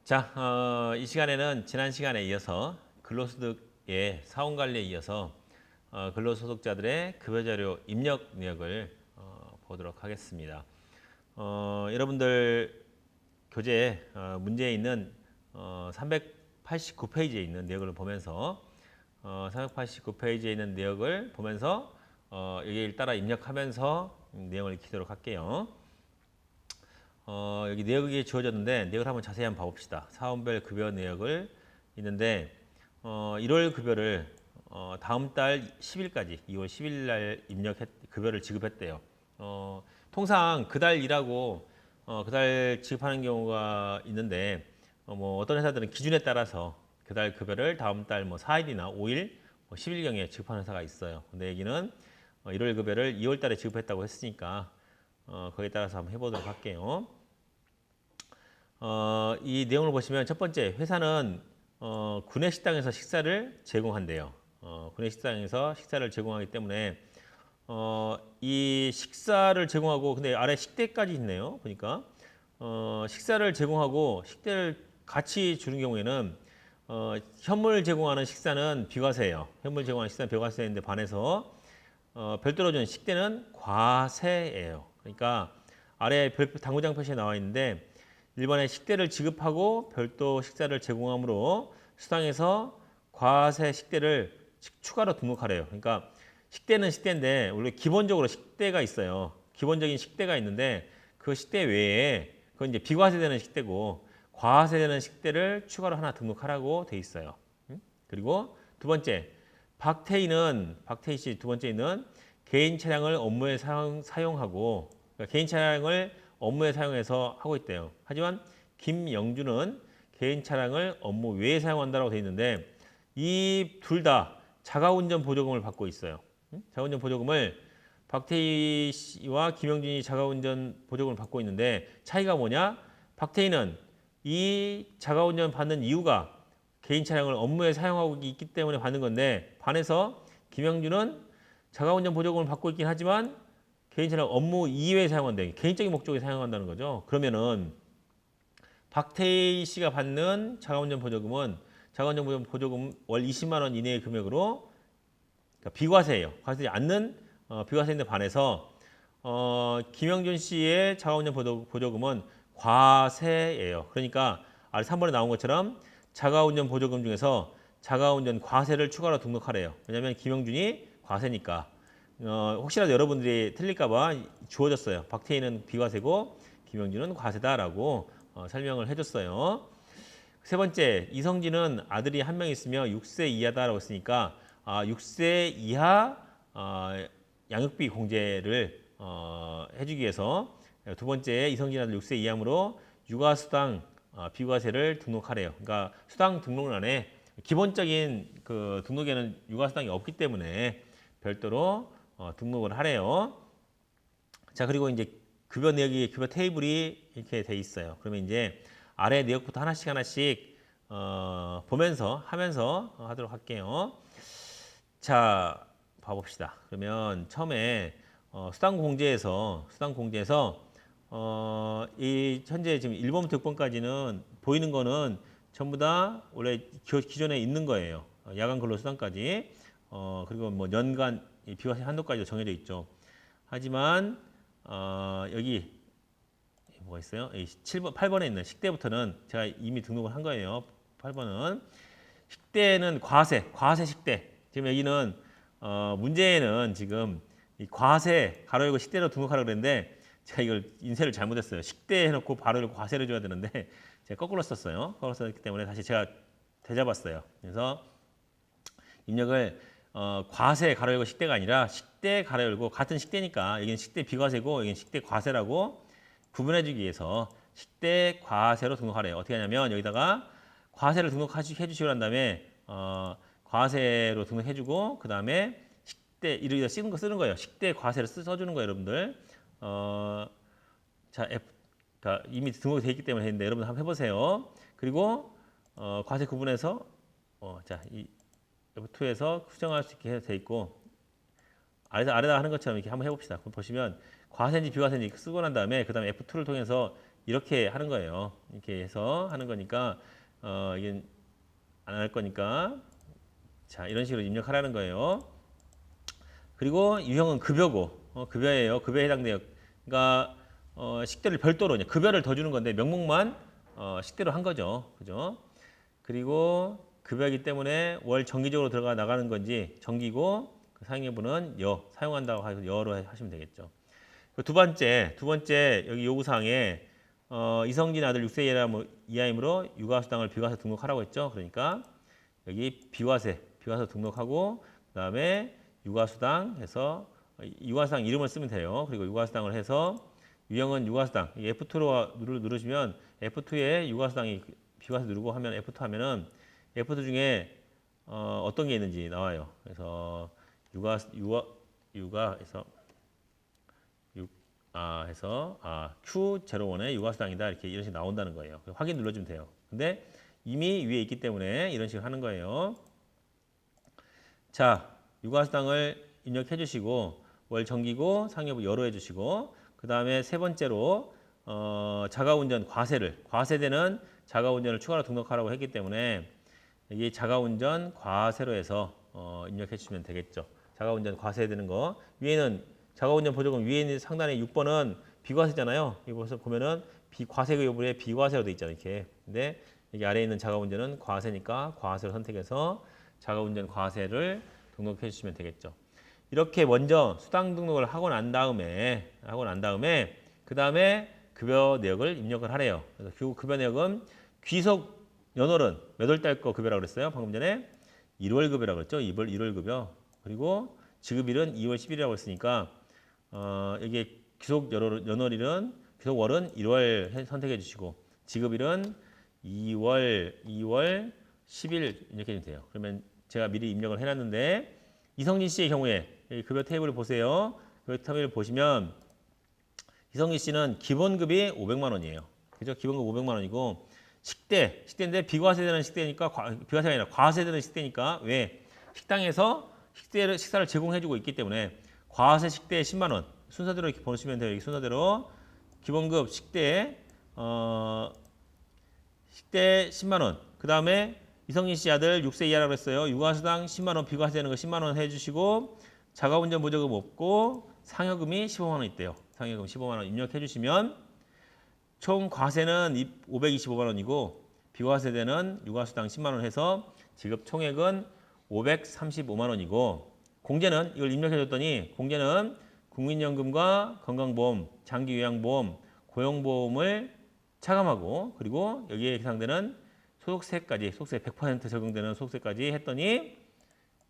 자, 이 시간에는 지난 시간에 이어서 근로소득의 사원관리에 이어서 근로소득자들의 급여자료 입력 내역을 보도록 하겠습니다. 여러분들 교재 문제에 있는 389페이지에 있는 내역을 보면서 389페이지에 있는 내역을 보면서 여기를 따라 입력하면서 내용을 익히도록 할게요. 여기 내역이 주어졌는데 내역을 한번 자세히 한번 봐봅시다. 사원별 급여 내역을 있는데 1월 급여를 다음 달 10일까지 2월 10일 날 급여를 지급했대요. 통상 그달 일하고 그달 지급하는 경우가 있는데 뭐 어떤 회사들은 기준에 따라서 그달 급여를 다음 달 뭐 4일이나 5일, 10일경에 지급하는 회사가 있어요. 근데 여기는 1월 급여를 2월 달에 지급했다고 했으니까 거기에 따라서 한번 해보도록 할게요. 이 내용을 보시면 첫 번째, 회사는 구내식당에서 식사를 제공한대요. 구내식당에서 식사를 제공하기 때문에 이 식사를 제공하고, 근데 아래 식대까지 있네요. 보니까 식사를 제공하고 식대를 같이 주는 경우에는 현물 제공하는 식사는 비과세예요. 현물 제공하는 식사는 비과세인데 반해서 별도로 주는 식대는 과세예요. 그러니까 아래 당구장 표시에 나와 있는데 일반에 식대를 지급하고 별도 식사를 제공하므로 수당에서 과세 식대를 추가로 등록하래요. 그러니까 식대는 식대인데 원래 기본적으로 식대가 있어요. 기본적인 식대가 있는데 그 식대 외에 그건 이제 비과세되는 식대고 과세되는 식대를 추가로 하나 등록하라고 돼 있어요. 그리고 두 번째, 박태희 씨 두 번째는 개인 차량을 업무에 사용하고, 그러니까 개인 차량을 업무에 사용해서 하고 있대요. 하지만 김영주는 개인 차량을 업무 외에 사용한다고 돼 있는데 이 둘 다 자가운전 보조금을 받고 있어요. 자가운전 보조금을 박태희 씨와 김영준이 자가운전 보조금을 받고 있는데 차이가 뭐냐? 박태희는 이 자가운전 받는 이유가 개인 차량을 업무에 사용하고 있기 때문에 받는 건데 반해서 김영준은 자가운전 보조금을 받고 있긴 하지만 개인 차량 업무 이외에 사용한다. 개인적인 목적에 사용한다는 거죠. 그러면은 박태희 씨가 받는 자가운전 보조금은 자가운전 보조금 월 20만 원 이내의 금액으로, 그러니까 비과세예요. 과세되지 않는 비과세인데 반해서 김영준 씨의 자가운전 보조금은 과세예요. 그러니까 아래 3번에 나온 것처럼 자가운전 보조금 중에서 자가운전 과세를 추가로 등록하래요. 왜냐하면 김영준이 과세니까. 혹시라도 여러분들이 틀릴까봐 주어졌어요. 박태희는 비과세고 김영준은 과세다라고 설명을 해줬어요. 세 번째, 이성진은 아들이 한 명 있으며 6세 이하다라고 했으니까 6세 이하 양육비 공제를 해주기 위해서 두 번째, 이성진 아들 6세 이하므로 육아수당 비과세를 등록하래요. 그러니까 수당 등록란에 기본적인 그 등록에는 육아수당이 없기 때문에 별도로 등록을 하래요. 자, 그리고 이제 급여 내역이 급여 테이블이 이렇게 돼 있어요. 그러면 이제 아래 내역부터 하나씩 보면서 하면서 하도록 할게요. 자, 봐봅시다. 그러면 처음에 수당 공제에서 이 현재 지금 1번부터 6번까지는 보이는 거는 전부 다 원래 기존에 있는 거예요. 야간 근로 수당까지. 그리고 뭐 연간 비과세 한도까지도 정해져 있죠. 하지만 여기 뭐가 있어요? 7번, 8번에 있는 식대부터는 제가 이미 등록을 한 거예요. 8번은 식대는 과세 식대. 지금 여기는 문제에는 지금 이 과세 가로 열고 식대로 등록하라고 그랬는데 제가 이걸 인쇄를 잘못했어요. 식대 해놓고 바로 열고 과세를 줘야 되는데 제가 거꾸로 썼어요. 거꾸로 썼기 때문에 다시 제가 되잡았어요. 그래서 입력을 과세 가로 열고 식대가 아니라 식대 가로 열고, 같은 식대니까 여기는 식대 비과세고 여기는 식대 과세라고 구분해주기 위해서 식대 과세로 등록하래요. 어떻게 하냐면 여기다가 과세를 등록해 주시고 난 다음에 과세로 등록해주고 그 다음에 식대 이렇게 쓰는 거예요. 식대 과세를 써주는 거예요, 여러분들. 자, 그러니까 이미 등록이 돼 있기 때문에 했는데 여러분 한번 해보세요. 그리고 과세 구분해서 자, 이 F2에서 수정할 수 있게 돼 있고 아래다 하는 것처럼 이렇게 한번 해봅시다. 그럼 보시면 과세인지 비과세인지 쓰고 난 다음에 그 다음에 F2를 통해서 이렇게 하는 거예요. 이렇게 해서 하는 거니까 이게 안 할 거니까 자 이런 식으로 입력하라는 거예요. 그리고 유형은 급여고 급여예요. 급여에 해당돼요. 그러니까 식대를 별도로 그냥 급여를 더 주는 건데 명목만 식대로 한 거죠. 그죠? 그리고 급여이기 때문에 월 정기적으로 들어가 나가는 건지 정기고 그 사용여부는 사용한다고 해서 여로 하시면 되겠죠. 두 번째 여기 요구사항에 이성진 아들 6세 이하이므로 육아수당을 비과세 등록하라고 했죠. 그러니까 여기 비과세 등록하고 그다음에 육아수당 해서 육아수당 이름을 쓰면 돼요. 그리고 육아수당을 해서 유형은 육아수당 F2로 누르시면 F2에 육아수당이 비과세 누르고 하면 F2 하면은 F2 중에 어떤 게 있는지 나와요. 그래서 육아에서 Q01의 육아수당이다 이렇게 이런 식으로 나온다는 거예요. 확인 눌러주면 돼요. 근데 이미 위에 있기 때문에 이런 식으로 하는 거예요. 자, 육아수당을 입력해 주시고 월 정기고 상여부 여로 해주시고 그 다음에 세 번째로 자가운전 과세되는 자가운전을 추가로 등록하라고 했기 때문에 이 자가운전 과세로 해서 입력해 주시면 되겠죠. 자가운전 과세되는 거 위에는 자가운전 보조금 위에 있는 상단에 6번은 비과세잖아요. 이곳에서 보면은 비과세 여부에 비과세로 돼 있잖아요. 이렇게. 근데 여기 아래에 있는 자가운전은 과세니까 과세를 선택해서 자가운전 과세를 등록해 주시면 되겠죠. 이렇게 먼저 수당 등록을 하고 난 다음에 그 다음에 급여 내역을 입력을 하래요. 그래서 급여 내역은 귀속 연월은 몇 월 달 거 급여라고 그랬어요? 방금 전에 1월 급여라고 그랬죠? 1월 급여. 그리고 지급일은 2월 10일이라고 했으니까 여기 귀속 연월일은 귀속 월은 1월 선택해 주시고 지급일은 2월 10일 이렇게 해주면 돼요. 그러면 제가 미리 입력을 해놨는데 이성진 씨의 경우에 여기 급여 테이블을 보세요. 급여 테이블을 보시면 이성진 씨는 기본급이 500만 원이에요. 그죠? 기본급 500만 원이고 식대인데 비과세되는 식대니까 비과세가 아니라 과세되는 식대니까 왜? 식당에서 식사를 제공해주고 있기 때문에 과세 식대 10만 원 순서대로 이렇게 보시면 돼요. 여기 순서대로 기본급 식대 10만 원. 그 다음에 이성진 씨 아들 6세 이하라고 했어요. 육아수당 10만 원 비과세되는 거 10만 원 해주시고 자가운전 보조금 없고 상여금이 15만 원 있대요. 상여금 15만 원 입력해 주시면 총 과세는 525만 원이고 비과세되는 육아수당 10만 원 해서 지급 총액은 535만 원이고 공제는 이걸 입력해 줬더니 공제는 국민연금과 건강보험, 장기요양보험, 고용보험을 차감하고 그리고 여기에 해당되는 소득세까지 소득세 100% 적용되는 소득세까지 했더니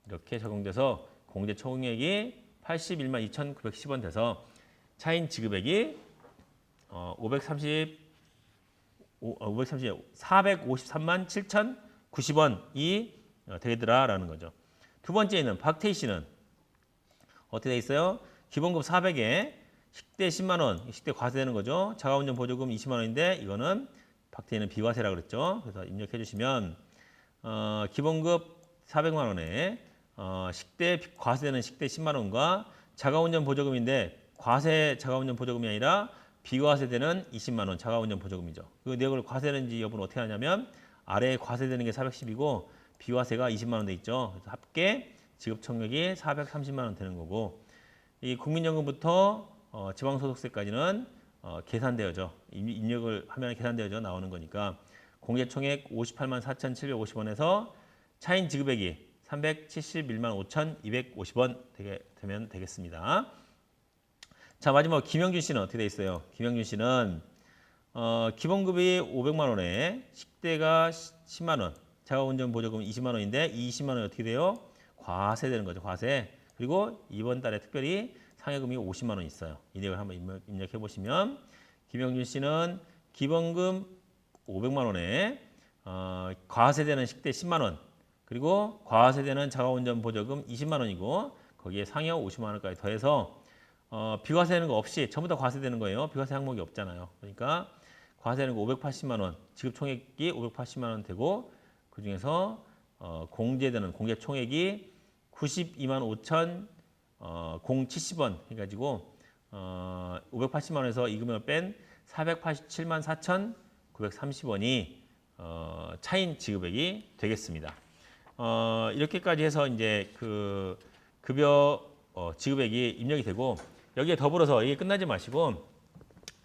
이렇게 적용돼서 공제 총액이 81만 2,910원 돼서 차인 지급액이 453만 7,090원이 되더라라는 거죠. 두 번째는 박태희 씨는 어떻게 돼 있어요? 기본급 400에 식대 10만 원, 식대 과세되는 거죠. 자가운전 보조금 20만 원인데 이거는 박태희는 비과세라고 그랬죠. 그래서 입력해 주시면 기본급 400만 원에 식대 과세되는 식대 10만 원과 자가운전 보조금인데 과세 자가운전 보조금이 아니라 비과세되는 20만 원 자가운전 보조금이죠. 그 내역을 과세되는지 여부는 어떻게 하냐면 아래에 과세되는 게 410이고 비과세가 20만 원 돼 있죠. 그래서 합계 지급 총액이 430만 원 되는 거고 이 국민연금부터 지방소득세까지는 계산되어져 입력을 하면 계산되어져 나오는 거니까 공제총액 58만 4,750원에서 차인 지급액이 371만 5,250원 되면 되겠습니다. 자 마지막 김영준 씨는 어떻게 돼 있어요? 김영준 씨는 기본급이 500만 원에 식대가 10만 원, 자가운전 보조금 20만 원인데 이 20만 원이 어떻게 돼요? 과세되는 거죠. 과세. 그리고 이번 달에 특별히 상여금이 50만 원 있어요. 이 내용을 한번 입력해 보시면 김영준 씨는 기본금 500만 원에 과세되는 식대 10만 원 그리고 과세되는 자가운전 보조금 20만 원이고 거기에 상여 50만 원까지 더해서 비과세되는 거 없이 전부 다 과세되는 거예요. 비과세 항목이 없잖아요. 그러니까 과세되는 거 580만 원, 지급 총액이 580만 원 되고 그 중에서 공제되는 공제 총액이 92만 5천 070원 해가지고 580만 원에서 이 금액을 뺀 487만 4,930원이 차인 지급액이 되겠습니다. 이렇게까지 해서 이제 그 급여 지급액이 입력이 되고 여기에 더불어서 이게 끝나지 마시고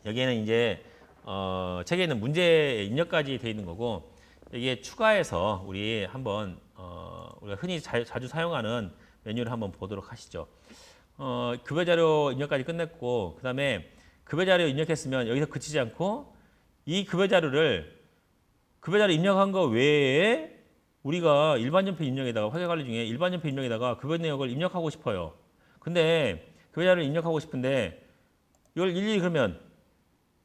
여기에는 이제 책에 있는 문제 입력까지 돼 있는 거고 여기에 추가해서 우리 한번 우리가 흔히 자주 사용하는 메뉴를 한번 보도록 하시죠. 급여 자료 입력까지 끝냈고 그다음에 급여 자료 입력했으면 여기서 그치지 않고 이 급여 자료 입력한 거 외에 우리가 일반 전표 입력에다가 회계 관리 중에 일반 전표 입력에다가 급여 내역을 입력하고 싶어요. 근데 급여 자료를 입력하고 싶은데 이걸 일일이 그러면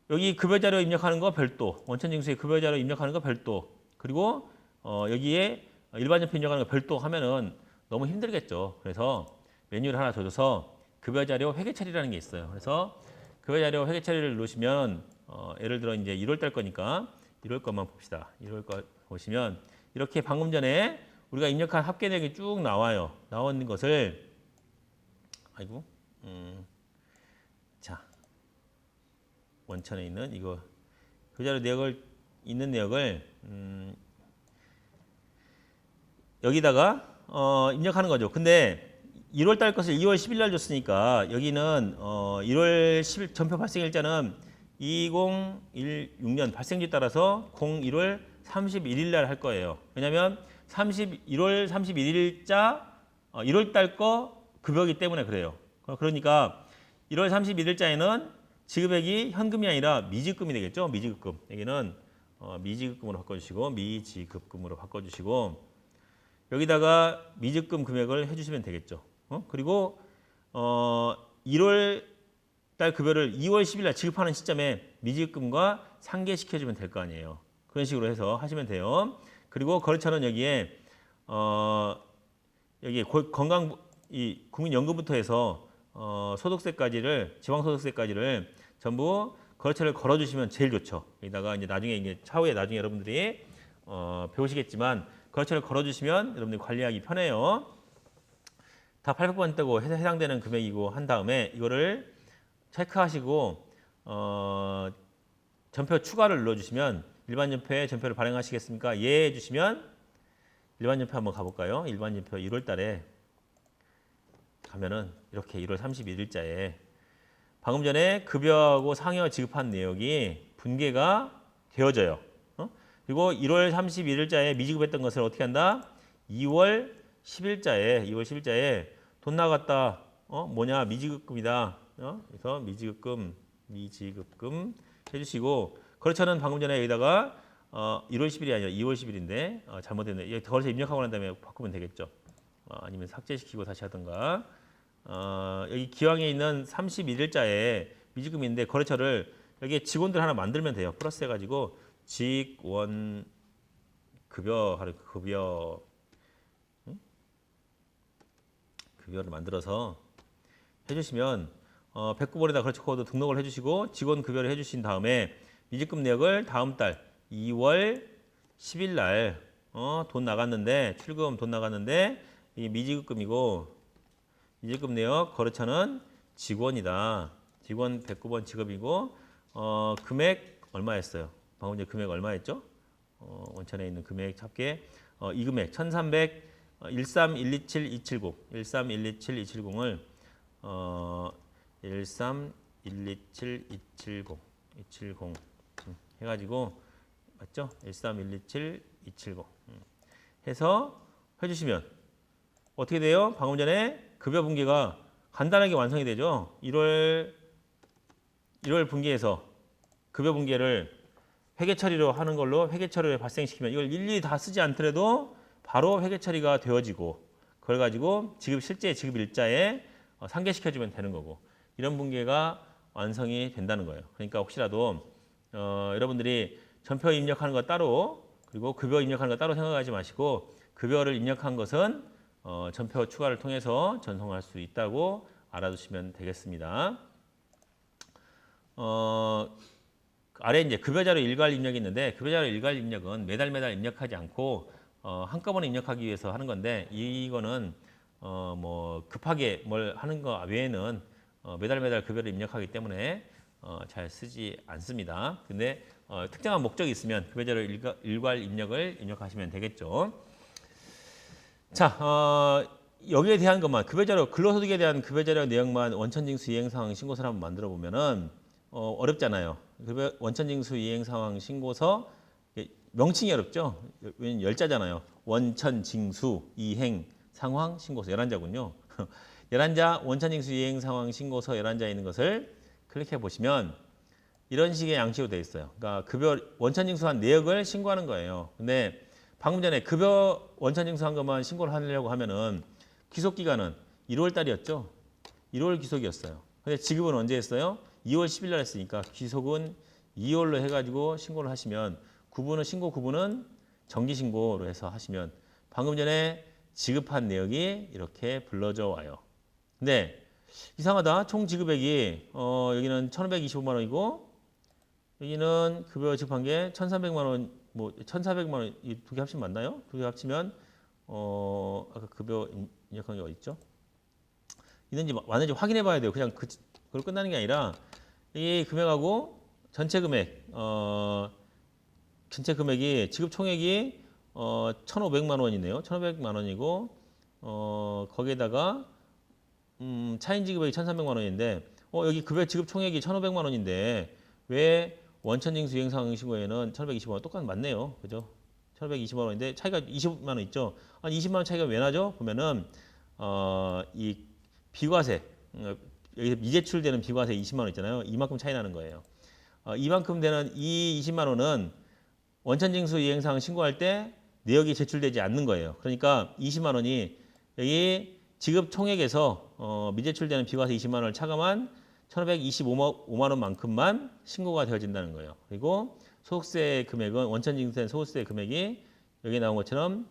여기 급여 자료 입력하는 거 별도, 원천 징수에 급여 자료 입력하는 거 별도, 그리고 여기에 일반 전표 입력하는 거 별도 하면은 너무 힘들겠죠. 그래서 메뉴를 하나 줘줘서 급여 자료 회계 처리라는 게 있어요. 그래서 급여 자료 회계 처리를 누르시면 예를 들어 이제 1월 달 거니까 1월 것만 봅시다. 1월 거 보시면 이렇게 방금 전에 우리가 입력한 합계 내역이 쭉 나와요. 나온 것을 아이고 자 원천에 있는 이거 그 자료 내역을 있는 내역을 여기다가 입력하는 거죠. 근데 1월 달 것을 2월 10일 날 줬으니까 여기는 1월 10일 전표 발생 일자는 2016년 발생지 따라서 01월 31일 날 할 거예요. 왜냐하면 1월 31일자 1월 달 거 급여이기 때문에 그래요. 그러니까 1월 31일자에는 지급액이 현금이 아니라 미지급금이 되겠죠. 미지급금. 여기는 미지급금으로 바꿔주시고 미지급금으로 바꿔주시고 여기다가 미지급금 금액을 해주시면 되겠죠. 그리고 1월 달 급여를 2월 10일 날 지급하는 시점에 미지급금과 상계시켜주면 될 거 아니에요. 그런 식으로 해서 하시면 돼요. 그리고 거래처는 여기에 여기 건강 이 국민연금부터 해서 소득세까지를 지방소득세까지를 전부 거래처를 걸어주시면 제일 좋죠. 여기다가 이제 나중에 이제 차후에 나중에 여러분들이 배우시겠지만 거래처를 걸어주시면 여러분들이 관리하기 편해요. 다 800번 뜨고 해당되는 금액이고 한 다음에 이거를 체크하시고 전표 추가를 눌러주시면 일반 전표에 전표를 발행하시겠습니까? 예 해주시면 일반 전표 한번 가볼까요? 일반 전표 1월 달에 가면은 이렇게 1월 31일자에 방금 전에 급여하고 상여 지급한 내역이 분계가 되어져요. 그리고 1월 31일자에 미지급했던 것을 어떻게 한다? 2월 10일자에 돈 나갔다. 뭐냐? 미지급금이다. 그래서 미지급금 해주시고 거래처는 방금 전에 여기다가 1월 10일이 아니라 2월 10일인데 잘못됐네. 거래처 입력하고 난 다음에 바꾸면 되겠죠. 아니면 삭제시키고 다시 하든가. 여기 기왕에 있는 31일자에 미지급인데 거래처를 여기에 직원들 하나 만들면 돼요. 플러스 해가지고 직원 급여를 만들어서 해주시면 109번에다 거래처 코드 등록을 해주시고 직원 급여를 해주신 다음에 미지급 내역을 다음 달 2월 10일 날 돈 나갔는데 출금 돈 나갔는데 이 미지급금이고 미지급 내역 거래처는 직원이다. 직원 109번 직업이고 금액 얼마였어요? 방금 전에 금액 얼마였죠? 원천에 있는 금액 잡게 이 금액 1300 13127 270을 13127 해가지고 맞죠? 13127 270 해서 해주시면 어떻게 돼요? 방금 전에 급여 분계가 간단하게 완성이 되죠. 1월 분기에서 급여 분계를 회계 처리로 하는 걸로 회계 처리를 발생시키면 이걸 일일이 다 쓰지 않더라도 바로 회계 처리가 되어지고 그걸 가지고 실제 지급 일자에 상계시켜주면 되는 거고 이런 분계가 완성이 된다는 거예요. 그러니까 혹시라도 여러분들이 전표 입력하는 거 따로 그리고 급여 입력하는 거 따로 생각하지 마시고 급여를 입력한 것은 전표 추가를 통해서 전송할 수 있다고 알아두시면 되겠습니다. 아래 이제 급여자료 일괄 입력이 있는데 급여자료 일괄 입력은 매달 입력하지 않고 한꺼번에 입력하기 위해서 하는 건데 이거는 뭐 급하게 뭘 하는 거 외에는 매달 급여를 입력하기 때문에 잘 쓰지 않습니다. 근데 특정한 목적이 있으면 급여자료 일괄 입력을 입력하시면 되겠죠. 자, 여기에 대한 것만 급여자료 근로소득에 대한 급여자료 내용만 원천징수 이행상황 신고서를 한번 만들어 보면은 어렵잖아요. 원천징수 이행상황 신고서 명칭이 어렵죠. 왜냐면 열자잖아요. 원천징수 이행 상황 신고서 11자군요. 11자 원천징수 이행 상황 신고서 11자에 있는 것을 클릭해 보시면 이런 식의 양식으로 되어 있어요. 그러니까 급여 원천징수한 내역을 신고하는 거예요. 근데 방금 전에 급여 원천징수한 것만 신고를 하려고 하면은 귀속 기간은 1월 달이었죠. 1월 귀속이었어요. 근데 지급은 언제 했어요? 2월 10일 날 했으니까 귀속은 2월로 해가지고 신고를 하시면 신고 구분은 정기 신고로 해서 하시면 방금 전에 지급한 내역이 이렇게 불러져 와요. 근데 이상하다. 총 지급액이 여기는 1,525만 원이고 여기는 급여 지급한 게 1,300만 원, 뭐 1,400만 원 이 두 개 합치면 맞나요? 두 개 합치면 아까 급여 입력한 게 어디 있죠? 있는지 맞는지 확인해 봐야 돼요. 그냥 그걸 끝나는 게 아니라 이 금액하고 전체 금액 전체 금액이 지급 총액이 1,500만 원이네요. 1,500만 원이고 거기에다가 차인 지급액이 1,300만 원인데 여기 급여 지급 총액이 1,500만 원인데 왜 원천징수 이행상황 신고에는 1,520만 원 똑같은 맞네요. 그죠? 1,520만 원인데 차이가 20만 원 있죠. 아니 20만 원 차이가 왜 나죠? 보면은 이 비과세 여기서 미제출되는 비과세 20만 원 있잖아요. 이만큼 차이 나는 거예요. 이만큼 되는 이 20만 원은 원천징수 이행상황 신고할 때 내역이 제출되지 않는 거예요. 그러니까 20만 원이 여기 지급 총액에서 미제출되는 비과세 20만 원을 차감한 1,525만 원만큼만 신고가 되어진다는 거예요. 그리고 소득세 금액은 원천징수된 소득세 금액이 여기 나온 것처럼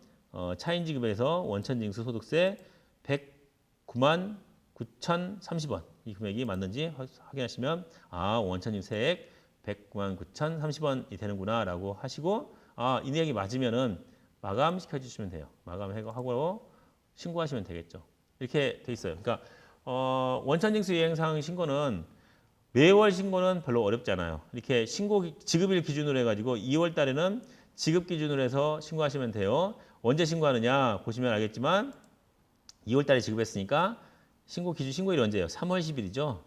차인 지급에서 원천징수 소득세 109만 9,030원 이 금액이 맞는지 확인하시면 원천징수액 109만 9,030원이 되는구나라고 하시고 이 내역이 맞으면은 마감시켜 주시면 돼요. 마감하고 신고하시면 되겠죠. 이렇게 돼 있어요. 그러니까 원천징수 이행상황 신고는 매월 신고는 별로 어렵잖아요. 이렇게 지급일 기준으로 해가지고 2월 달에는 지급 기준으로 해서 신고하시면 돼요. 언제 신고하느냐 보시면 알겠지만 2월 달에 지급했으니까 신고일이 언제예요? 3월 10일이죠.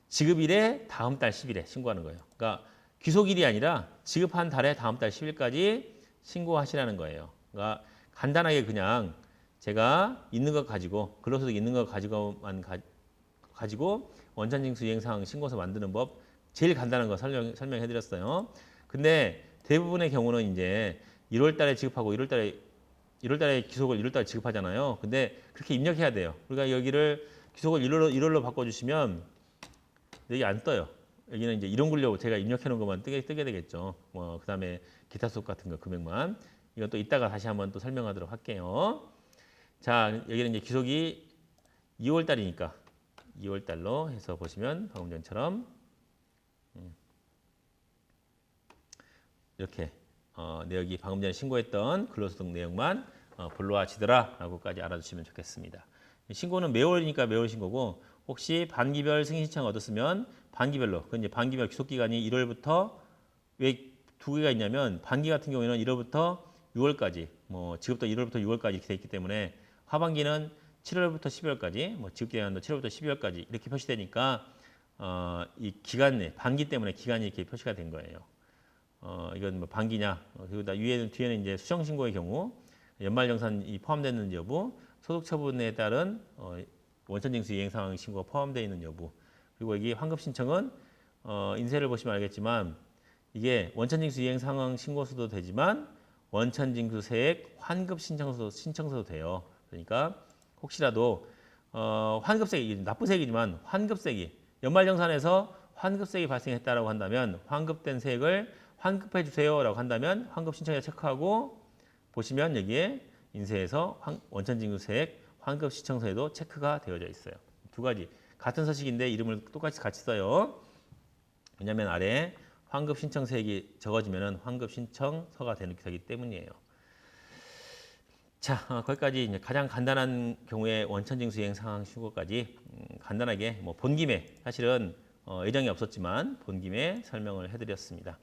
지급일에 다음 달 10일에 신고하는 거예요. 그러니까 귀속일이 아니라 지급한 달에 다음 달 10일까지 신고하시라는 거예요. 그러니까 간단하게 그냥 제가 있는 것 가지고 근로소득 있는 것 가지고 원천징수 이행상황 신고서 만드는 법 제일 간단한 거 설명해 드렸어요. 근데 대부분의 경우는 이제 1월 달에 지급하고 1월 달에 귀속을 1월 달에 지급하잖아요. 근데 그렇게 입력해야 돼요. 그러니까 여기를 귀속을 1월로 바꿔 주시면 여기 안 떠요. 여기는 이제 이론 굴려 제가 입력해 놓은 것만 뜨게 되겠죠. 그다음에 기타 수급 같은 거 금액만. 이건 또 이따가 다시 한번 또 설명하도록 할게요. 자, 여기는 이제 귀속이 2월 달이니까 2월 달로 해서 보시면 방금 전처럼 이렇게 내역이 방금 전에 신고했던 근로소득 내역만 불러와지더라라고까지 알아주시면 좋겠습니다. 신고는 매월이니까 매월 신고고 혹시 반기별 승인 신청 얻었으면 반기별로 그 이제 반기별 귀속 기간이 1월부터 왜 두 개가 있냐면 반기 같은 경우에는 1월부터 6월까지 지급도 1월부터 6월까지 이렇게 돼 있기 때문에 하반기는 7월부터 12월까지 지급 기간도 7월부터 12월까지 이렇게 표시되니까 이 기간 내 반기 때문에 기간이 이렇게 표시가 된 거예요. 이건 뭐 반기냐 그리고 뒤에는 이제 수정 신고의 경우 연말정산이 포함되는지 여부 소득 처분에 따른 원천징수 이행 상황 신고가 포함되어 있는 여부 그리고 여기 환급 신청은 인쇄를 보시면 알겠지만 이게 원천징수 이행 상황 신고서도 되지만 원천징수 세액 환급 신청서도 돼요. 그러니까 혹시라도 환급세액이 납부세액이지만 환급세액이 연말정산에서 환급세액이 발생했다라고 한다면 환급된 세액을 환급해 주세요라고 한다면 환급 신청에 체크하고 보시면 여기에 인쇄해서 원천징수세액 환급 신청서에도 체크가 되어져 있어요. 두 가지 같은 서식인데 이름을 똑같이 같이 써요. 왜냐하면 아래 환급 신청세액이 적어지면 환급 신청서가 되기 때문이에요. 자, 거기까지 이제 가장 간단한 경우에 원천징수 이행 상황 신고까지 간단하게 본 김에 사실은 예정이 없었지만 본 김에 설명을 해드렸습니다.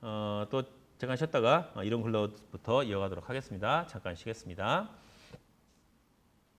또 잠깐 쉬었다가 이론 클로즈부터 이어가도록 하겠습니다. 잠깐 쉬겠습니다.